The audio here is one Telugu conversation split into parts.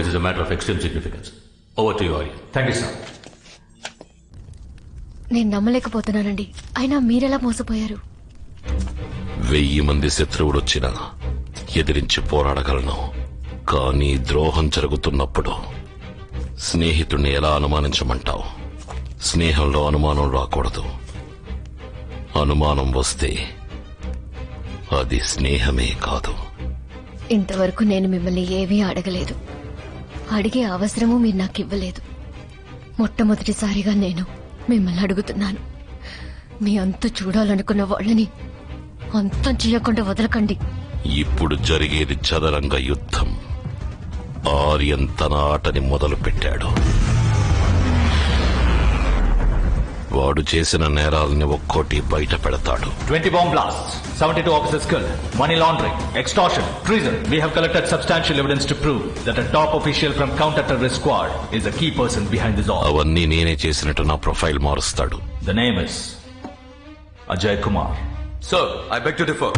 is a matter of extreme significance. Over to you, Arya. Thank you, sir. నేను నమ్మలేకపోతున్నానండి. అయినా మీరెలా మోసపోయారు? 1000 మంది శత్రువులొచ్చినా ఎదిరించి పోరాడగలను. కానీ ద్రోహం జరుగుతున్నప్పుడు స్నేహితుణ్ణి ఎలా అనుమానించమంటావు? స్నేహంలో అనుమానం రాకూడదు. అనుమానం వస్తే అది స్నేహమే కాదు. ఇంతవరకు నేను మిమ్మల్ని ఏవీ అడగలేదు. అడిగే అవసరము మీరు నాకు ఇవ్వలేదు. మొట్టమొదటిసారిగా నేను మిమ్మల్ని అడుగుతున్నాను. మీ అంతు చూడాలనుకున్న వాళ్ళని అంతం చేయకుండా వదలకండి. ఇప్పుడు జరిగేది చదరంగ యుద్ధం. ఆర్యన్ తన ఆటని మొదలు పెట్టాడు. వాడు చేసిన నేరాలని ఒక్కోటి బయట పెడతాడు. 20 bomb blasts, 72 officers killed, money laundering, extortion, treason. We have collected substantial evidence to prove that a top official from counter-terrorist squad is a key person behind this all. అవన్నీ నేనే చేసినట్టు నా ప్రొఫైల్ మారుస్తాడు. The name is Ajay Kumar. Sir, I beg to differ.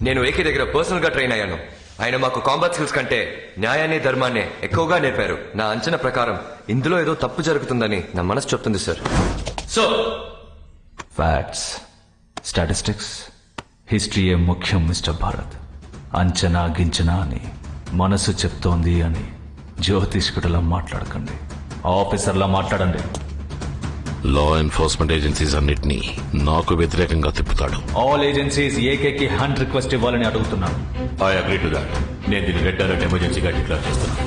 నేను ఏకే దగ్గర పర్సనల్ గా ట్రైన్ అయ్యాను. ఆయన మాకు కాంబాట్ స్కిల్స్ కంటే న్యాయాన్ని ధర్మాన్ని ఎక్కువగా నేర్పారు. నా అంచనా ప్రకారం ఇందులో ఏదో తప్పు జరుగుతుందని నా మనసు చెప్తుంది sir. So, facts, statistics, history ఏ ముఖ్యం మిస్టర్ భారత్. అంచనా గించనా అని మనసు చెప్తోంది అని జ్యోతిష్కుడిలా మాట్లాడకండి. ఆఫీసర్లా మాట్లాడండి. లా ఎన్ఫోర్స్మెంట్ ఏజెన్సీస్ అన్నిటినీ నాకు వ్యతిరేకంగా తిప్పుతాడు. ఆల్ ఏజెన్సీస్ ఏకేకి హ్యాండ్ రిక్వెస్ట్ ఇవ్వాలని అడుగుతున్నాను. I agree to that. నేను దీన్ని రెడ్ అలర్ట్ ఎమర్జెన్సీగా డిక్లేర్ చేస్తున్నాను.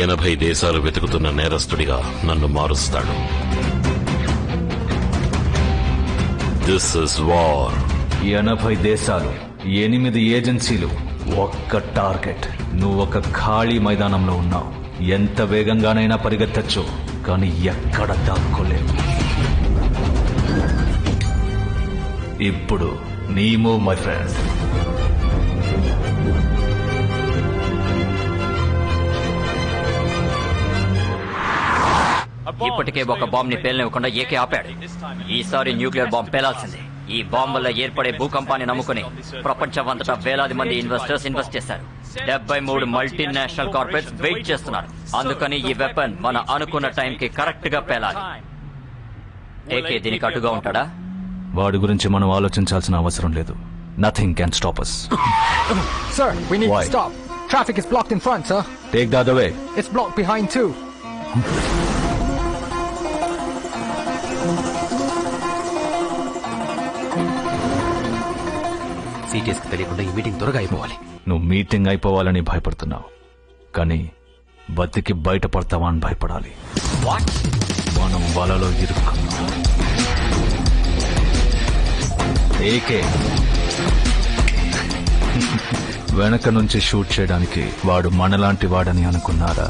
80 దేశాలు వెతుకుతున్న నేరస్తుడిగా నన్ను మారుస్తాడు. This is war. 80 దేశాలు, 8 ఏజెన్సీలు, ఒక్క టార్గెట్. నువ్వు ఒక ఖాళీ మైదానంలో ఉన్నావు. ఎంత వేగంగానైనా పరిగెత్తచ్చు, కానీ ఎక్కడ దాక్కోలేవు. ఇప్పుడు నీ మూవ్ మై ఫ్రెండ్. ఇప్పటికే ఒక బాంబ్ ని పేలనివ్వకుండా ఏకే ఆపాడు. ఈసారి న్యూక్లియర్ బాంబ్ పేలాల్సిందే. ఈ బాంబ్ వల్ల ఏర్పడే భూకంపాన్ని నమ్ముకుని ప్రపంచమంతటా వేలాది మంది ఇన్వెస్టర్స్ ఇన్వెస్ట్ చేశారు. 73 మల్టీనేషనల్ కార్పొరేట్స్ వెయిట్ చేస్తున్నారు. అందుకని ఈ వెపన్ మన అనుకున్న టైంకి కరెక్ట్ గా పేలాలి. ఏకే దీనికి అటుగా ఉంటాడా? వాడి గురించి మనం ఆలోచించాల్సిన అవసరం లేదు. Nothing can stop us. Sir, we need Why? to stop. Traffic is blocked in front, sir. Take the other way. It's blocked behind too. సీటీఎస్కి తెలియకుండా ఈ మీటింగ్ త్వరగా అయిపోవాలి. నువ్వు మీటింగ్ అయిపోవాలని భయపడుతున్నావు, కానీ బతికి బయటపడతావా అని భయపడాలి. మనం వలలో ఇరుక్కున్నాం. ఏకే వెనక నుంచి షూట్ చేయడానికి వాడు మనలాంటి వాడని అనుకున్నారా?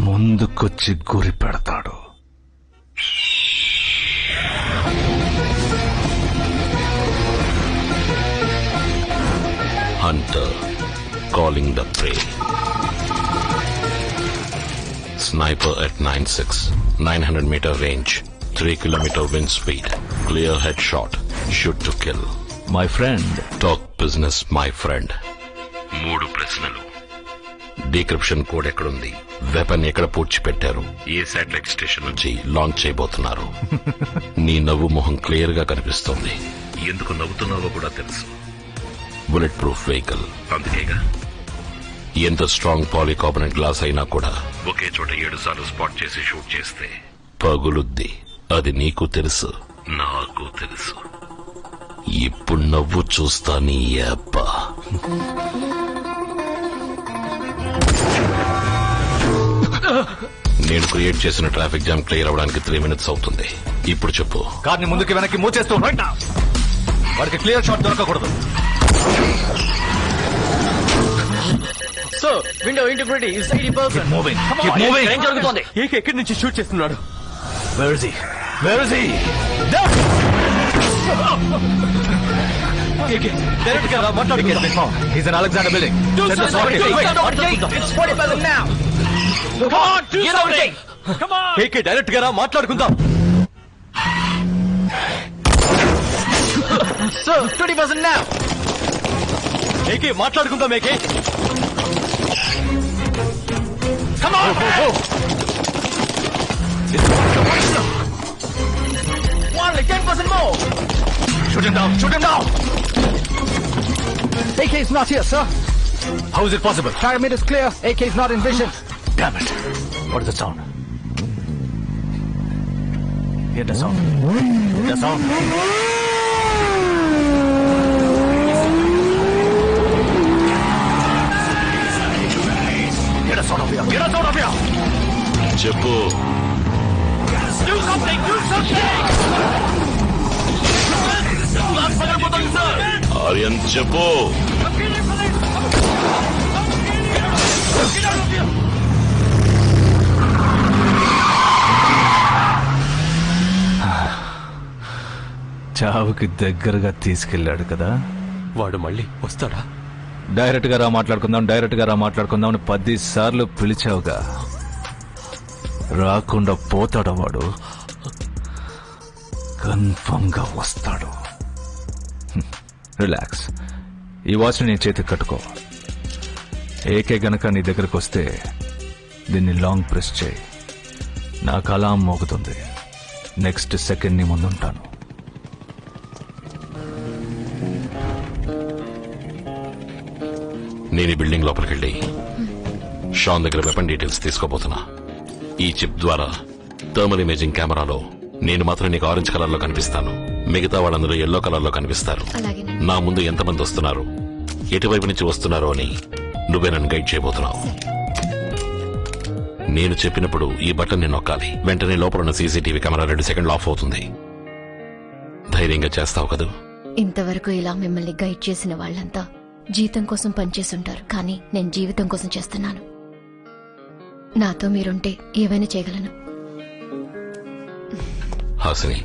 ముందుకొచ్చి గురి పెడతాడు. Hunter calling the prey. Sniper at 9.6, 900-meter range, 3 kilometer wind speed, clear headshot, shoot to kill. My friend. Talk business, my friend. 3 ప్రశ్నలు. డీక్రిప్షన్ కోడ్ ఎక్కడుంది? వెపన్ ఎక్కడ పూడ్చిపెట్టారు? ఏ శాటిలైట్ స్టేషన్ నుంచి లాంచ్ చేయబోతున్నారు? నీ నవ్వు మొహం క్లియర్ గా కనిపిస్తోంది. ఎందుకు నవ్వుతున్నావో కూడా తెలుసు. బుల్లెట్ ప్రూఫ్ వెహికల్, అందుకేగా. ఎంత స్ట్రాంగ్ పాలికార్బోనేట్ గ్లాస్ అయినా కూడా ఒకే చోట 7 సార్లు స్పాట్ చేసి షూట్ చేస్తే పగులుద్ది. అది నీకు తెలుసు, నాకు తెలుసు. ఇప్పుడు నవ్వు చూస్తా నీ అబ్బ. నేను క్రియేట్ చేసిన ట్రాఫిక్ జామ్ క్లియర్ అవడానికి 3 minutes అవుతుంది. ఇప్పుడు చెప్పు. కార్ని ముందుకి వెనక్కి మూవ్ చేస్తూ వాడికి క్లియర్ షాట్ దొరకకూడదు. So window integrity is 80%. ఏం జరుగుతోంది? ఏకే ఎక్కడి నుంచి షూట్ చేస్తున్నాడు? Where is he? Where is he? Direct గా మాట్లాడుకుందాం. He's in Alexander building. Send the SWAT team. It's 40% now. Come on, do something. Come on. AK direct గా మాట్లాడుకుందాం. So 20% now. ఏకే మాట్లాడుకుందాం AK Only 10% more. Shoot him down! Shoot him down! AK is not here, sir. How is it possible? Pyramid is clear. AK is not in vision. Damn it! What is the sound? Hear the sound. Hear the sound. Get us out of here! Get us out of here! చెప్పు Do something! Do something! Aryan చెప్పు చావుకి దగ్గరగా తీసుకెళ్ళాడు కదా. వాడు మళ్ళీ వస్తాడా? డైరెక్ట్ గా రా మాట్లాడుకుందాం అని 10 సార్లు పిలిచావుగా. రాకుండా పోతాడు వాడు. కన్ఫర్మ్ గా వస్తాడు. రిలాక్స్. ఈ వాచ్ని నీ చేతికి కట్టుకో. ఏకే గనక నీ దగ్గరకు వస్తే దీన్ని లాంగ్ ప్రెస్ చేయి. నాకు అలాం మోగుతుంది. నెక్స్ట్ సెకండ్ నీ ముందుంటాను. నేను ఈ బిల్డింగ్ లోపలికి వెళ్ళి షాన్ దగ్గర వెపన్ డీటెయిల్స్ తీసుకోబోతున్నా. ఈ చిప్ ద్వారా థర్మల్ ఇమేజింగ్ కెమెరాలో నేను మాత్రం నీకు ఆరెంజ్ కలర్ లో కనిపిస్తాను. మిగతా వాళ్ళందరూ ఎల్లో కలర్ లో కనిపిస్తారు. అలాగేనండి. నా ముందు ఎంతమంది వస్తున్నారు, ఎటువైపు నుంచి వస్తున్నారో అని నువ్వే నన్ను గైడ్ చేయబోతున్నావు. నేను చెప్పినప్పుడు ఈ బటన్ ని నొక్కాలి. వెంటనే లోపల ఉన్న సీసీటీవీ కెమెరా 2 సెకండ్లు ఆఫ్ అవుతుంది. ధైర్యంగా చేస్తావు కదా? ఇంతవరకు ఇలా మిమ్మల్ని గైడ్ చేసిన వాళ్ళంతా జీతం కోసం పనిచేస్తుంటారు, కానీ నేను జీవితం కోసం చేస్తున్నాను. నాతో మీరుంటే ఏవైనా చేయగలను. హాసిని,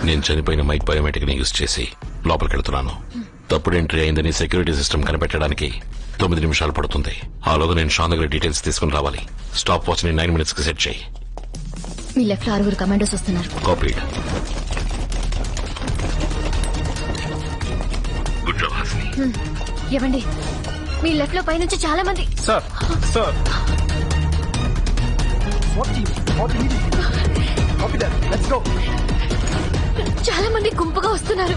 నేను చనిపోయిన మైక్ బయోమెట్రిక్ ని యూజ్ చేసి లోపలికి వెళ్తున్నాను. తప్పుడు ఎంట్రీ అయిందని సెక్యూరిటీ సిస్టమ్ కనిపెట్టడానికి 9 నిమిషాలు పడుతుంది. ఆలోగా నేను షాన్ దగ్గర డీటెయిల్స్ తీసుకుని రావాలి. స్టాప్ వాచ్ ని 9 minutes కి సెట్ చేయి. మీ లెఫ్ట్ లో 6 కమాండోస్ వస్తున్నారు. కాపీడ్. Good job Hasini. ఏవండి, మీ లెఫ్ట్ లో పైనుంచి చాలా మంది. Sir. What do you need? Copy that. Let's go. చాలా మంది గుంపుగా వస్తున్నారు.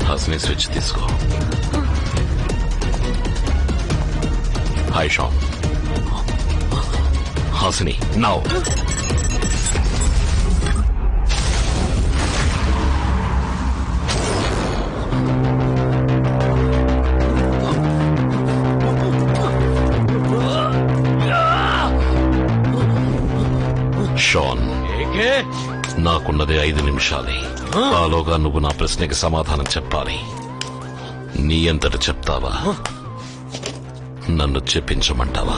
హాసిని స్విచ్ తీసుకో. హాయ్ షాన్. హాసిని నౌ. షాన్, నాకున్నదే 5 నిమిషాలే. ఆలోగా నువ్వు నా ప్రశ్నకి సమాధానం చెప్పాలి. నీ అంతట చెప్తావా, నన్ను చెప్పించమంటావా?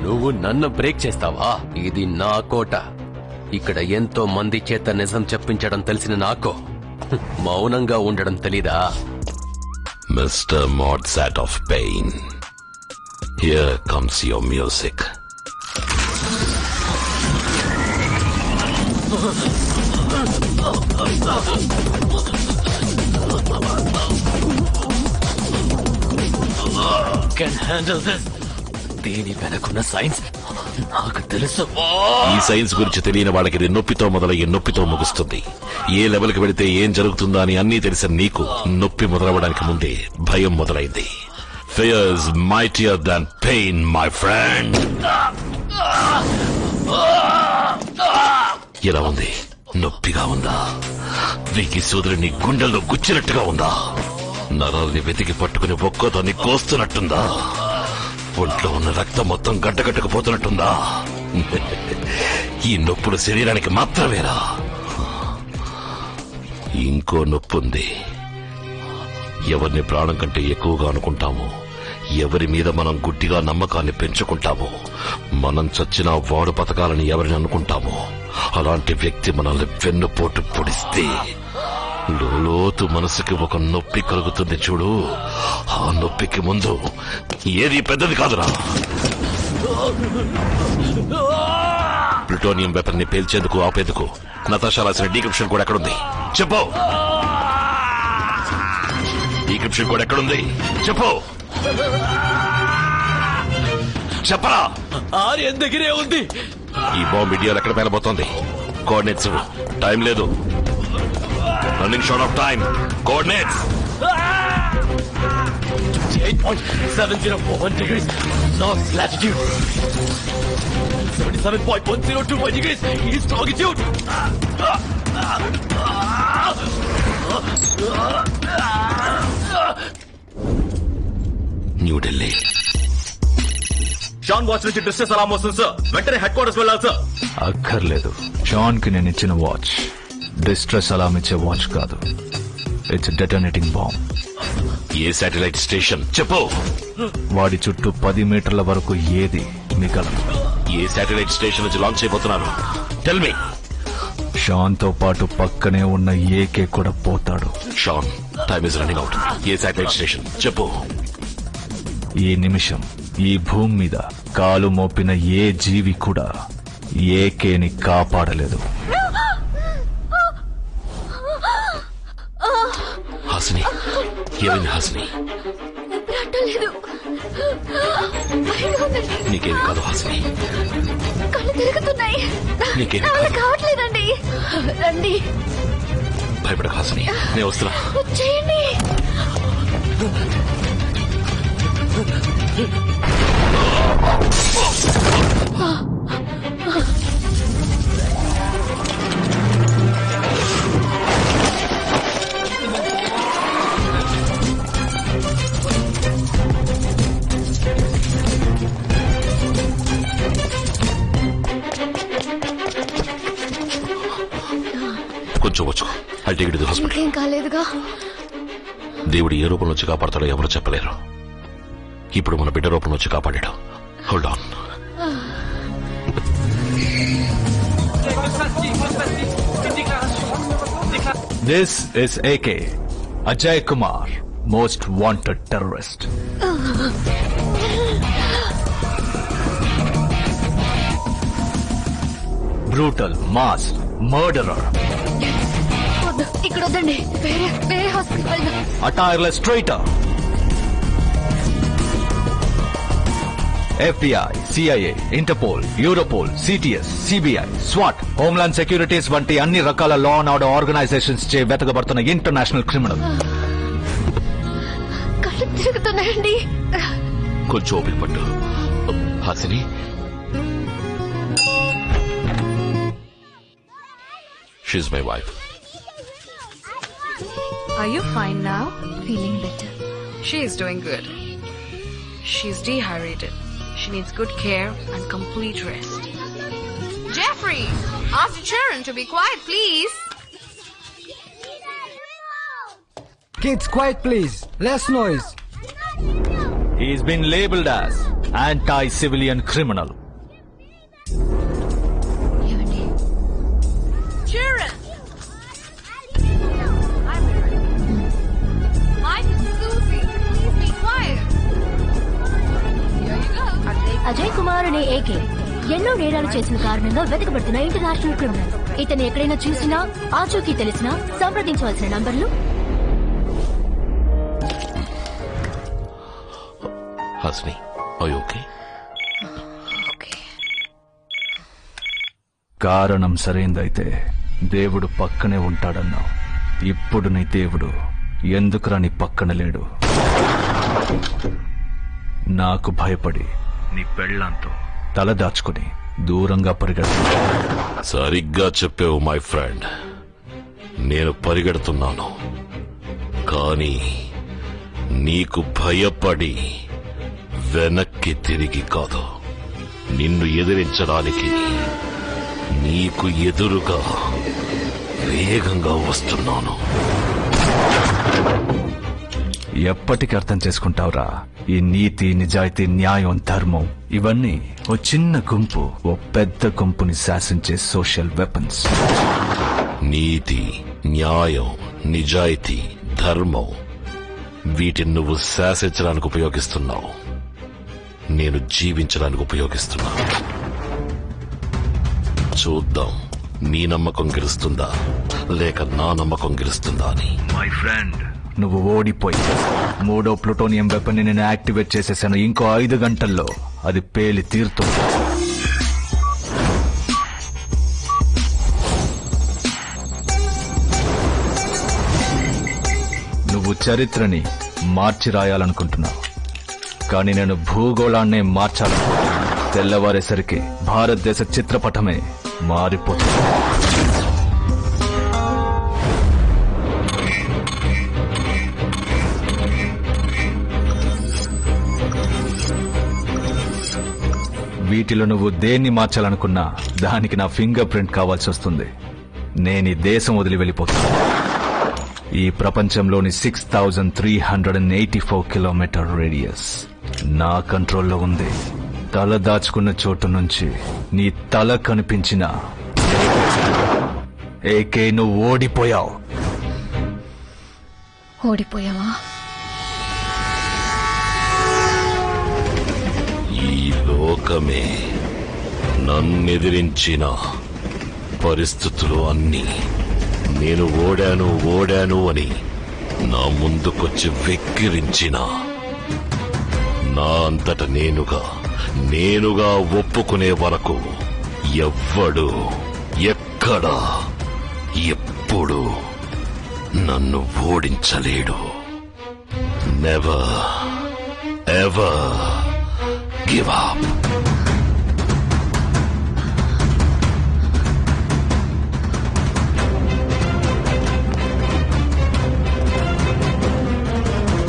నువ్వు నన్ను బ్రేక్ చేస్తావా? ఇది నా కోట. ఇక్కడ ఎంతో మంది చేత నిజం చెప్పించడం తెలిసిన నాకు మౌనంగా ఉండడం తెలీదా? Mister Mozart of pain, here comes your music. Can handle this. దీని వెనకున్న సైన్స్ నాకు తెలుసు. ఈ సైన్స్ గురించి తెలియని వాళ్ళకి ఇది నొప్పితో మొదలయ్యి నొప్పితో ముగుస్తుంది. ఏ లెవెల్కి వెళితే ఏం జరుగుతుందా అని అన్నీ తెలిసిన నీకు నొప్పి మొదలవడానికి ముందే భయం మొదలైంది. Fear is mightier than pain, my friend. ఎలా ఉంది? నొప్పిగా ఉందా? వీకి సోదరుని గుండెల్లో గుచ్చినట్టుగా ఉందా? నరాల్ని వెతికి పట్టుకుని ఒక్కోదాన్ని కోస్తున్నట్టుందా? ఒంట్లో ఉన్న రక్తం మొత్తం గడ్డగట్టుకుపోతున్నట్టుందా? ఈ నొప్పులు శరీరానికి మాత్రమేరా? ఇంకో నొప్పి ఉంది. ఎవరిని ప్రాణం కంటే ఎక్కువగా అనుకుంటామో, ఎవరి మీద మనం గుడ్డిగా నమ్మకాన్ని పెంచుకుంటామో, మనం చచ్చినా వాడు బతకాలని ఎవరిని అనుకుంటామో, అలాంటి వ్యక్తి మనల్ని వెన్నుపోటు పొడిస్తే లోతు మనసుకి ఒక నొప్పి కలుగుతుంది చూడు. ఆ నొప్పికి ముందు ఏది పెద్దది కాదురా. ప్లూటోనియం వెపన్ ని పేల్చేందుకు ఆపేందుకు నతాషా రాసిన డీక్రిప్షన్ కోడ్ ఎక్కడుంది చెప్పు. డీక్రిప్షన్ కోడ్ ఎక్కడుంది చెప్పు. చెప్పరా. ఆర్యన్ దగ్గరే ఉంది. ఈ బాంబ్ ఇండియాలో ఎక్కడ పేలబోతోంది? కోఆర్డినేట్స్ టైం లేదు. Running short of time. Coordinates 8.704 degrees north latitude, 77.1025 degrees east longitude. New Delhi. Shaan watch నుంచి డిస్ట్రెస్ అలారం వస్తుంది సార్. వెంటనే హెడ్ క్వార్టర్స్ వెళ్ళాలి సార్. అక్కర్లేదు. షాన్ కి నేను ఇచ్చిన వాచ్ డిస్ట్రెస్ అలారం ఇచ్చే వాచ్ కాదు. It's detonating bomb. ఏ శాటిలైట్ స్టేషన్ చెప్పు. వాడి చుట్టూ 10 మీటర్ల వరకు ఏది మిగలదు. ఏ శాటిలైట్ స్టేషన్ నుంచి లాంచ్ అయిపోతున్నారు? Tell me. షాన్ తో పాటు పక్కనే ఉన్న ఏకే కూడా పోతాడు. Shaan, time is running out. A satellite station చెప్పు. ఈ నిమిషం ఈ భూమి మీద కాలు మోపిన ఏ జీవి కూడా ఏకేని కాపాడలేదు. హాసిని, ఏమైంది హాసిని? లేదు, నీకేమి కాదు హాసిని. కళ్ళు తిరుగుతున్నాయి. నీకేమి కాదు. కావట్లేదండి. రండి. భయపడ హాసిని, నేను వస్తున్నా. చేయండి. కొంచెం వచ్చుకో. I'll take you to the hospital. ఇంకేం కాలేదుగా. దేవుడు ఏ రూపంలో వచ్చి కాపాడతాడో ఎవరు చెప్పలేరు. ఇప్పుడు మన బిడ్డ రూపంలో వచ్చి కాపాడాడు. Hold on. This is AK, Ajay Kumar, most wanted terrorist. Brutal, mass, murderer. ఇక్కడ వద్దండి. వేరే హాస్పిటల్ వెళ్దాం. A tireless traitor. FBI, CIA, Interpol, Europol, CTS, CBI, SWAT, Homeland Securities వంటి అన్ని రకాల లా అండ్ ఆర్డర్ ఆర్గనైజేషన్స్ చే వెతకబడుతున్న ఇంటర్నేషనల్ క్రిమినల్. కళ్ళు తిరుగుతున్నాయండి. కొంచెం ఓపిక పట్టు Hasini. She my wife. Are you fine now? Feeling better. She is doing good. She's dehydrated. She needs good care and complete rest. Jeffrey, ask the children to be quiet, please. Kids, quiet please. Less noise. He's been labeled as anti-civilian criminal. ఏమండి? Children! Mike and Susie, please be quiet. Here you go. Ajay Kumar అనే ఏకే ఎన్నో నేరాలు చేసిన కారణంగా వెతకబడుతున్న ఇంటర్నేషనల్ క్రిమినల్. ఇతను ఎక్కడైనా చూసినా, ఆచూకీ తెలిసినా సంప్రదించవలసిన నంబర్లు. Hasini, are you okay? కారణం సరైందైతే దేవుడు పక్కనే ఉంటాడన్నావు. ఇప్పుడు నీ దేవుడు ఎందుకురా నీ పక్కన లేడు? నాకు భయపడి నీ పెళ్ళంతో తల దాచుకుని దూరంగా పరిగెడుతు. సరిగ్గా చెప్పావు మై ఫ్రెండ్. నేను పరిగెడుతున్నాను, కానీ నీకు భయపడి వెనక్కి తిరిగి కాదు, నిన్ను ఎదిరించడానికి నీకు ఎదురుగా వేగంగా వస్తున్నాను. ఎప్పటికి అర్థం చేసుకుంటావురా ఈ నీతి, నిజాయితీ, న్యాయం, ధర్మం ఇవన్నీ ఓ చిన్న గుంపు ఓ పెద్ద గుంపుని శాసించే సోషల్ వెపన్స్. నీతి, న్యాయం, నిజాయితీ, ధర్మం వీటిని నువ్వు శాసించడానికి ఉపయోగిస్తున్నావు. నేను జీవించడానికి ఉపయోగిస్తున్నా. చూద్దాం నీ నమ్మకం గెలుస్తుందా లేక నా నమ్మకం గెలుస్తుందా అని. మై ఫ్రెండ్, నువ్వు ఓడిపోయి 3వ ప్లూటోనియం వెపన్ ని నేను యాక్టివేట్ చేసేసాను. ఇంకో 5 గంటల్లో అది పేలి తీరుతుంది. నువ్వు చరిత్రని మార్చి రాయాలనుకుంటున్నావు, కానీ నేను భూగోళాన్నే మార్చాలనుకుంటున్నా. తెల్లవారేసరికి భారతదేశ చిత్రపటమే మారిపోతుంది. వీటిలో నువ్వు దేన్ని మార్చాలనుకున్నా దానికి నా ఫింగర్ ప్రింట్ కావాల్సి వస్తుంది. నేను ఈ దేశం వదిలి వెళ్ళిపోతాను. ఈ ప్రపంచంలోని 6384 కిలోమీటర్ రేడియస్ నా కంట్రోల్లో ఉంది. తల దాచుకున్న చోటు నుంచి నీ తల కనిపించిన ఏకే నువ్వు ఓడిపోయావు. ఓడిపోయావా? ఈ లోకమే నన్నెదిరించిన పరిస్థితులు అన్నీ నేను ఓడాను అని నా ముందుకొచ్చి వెక్కిరించిన నా అంతట నేనుగా ఒప్పుకునే వరకు ఎవ్వడు ఎక్కడ ఎప్పుడు నన్ను ఓడించలేడు. Never ever give up.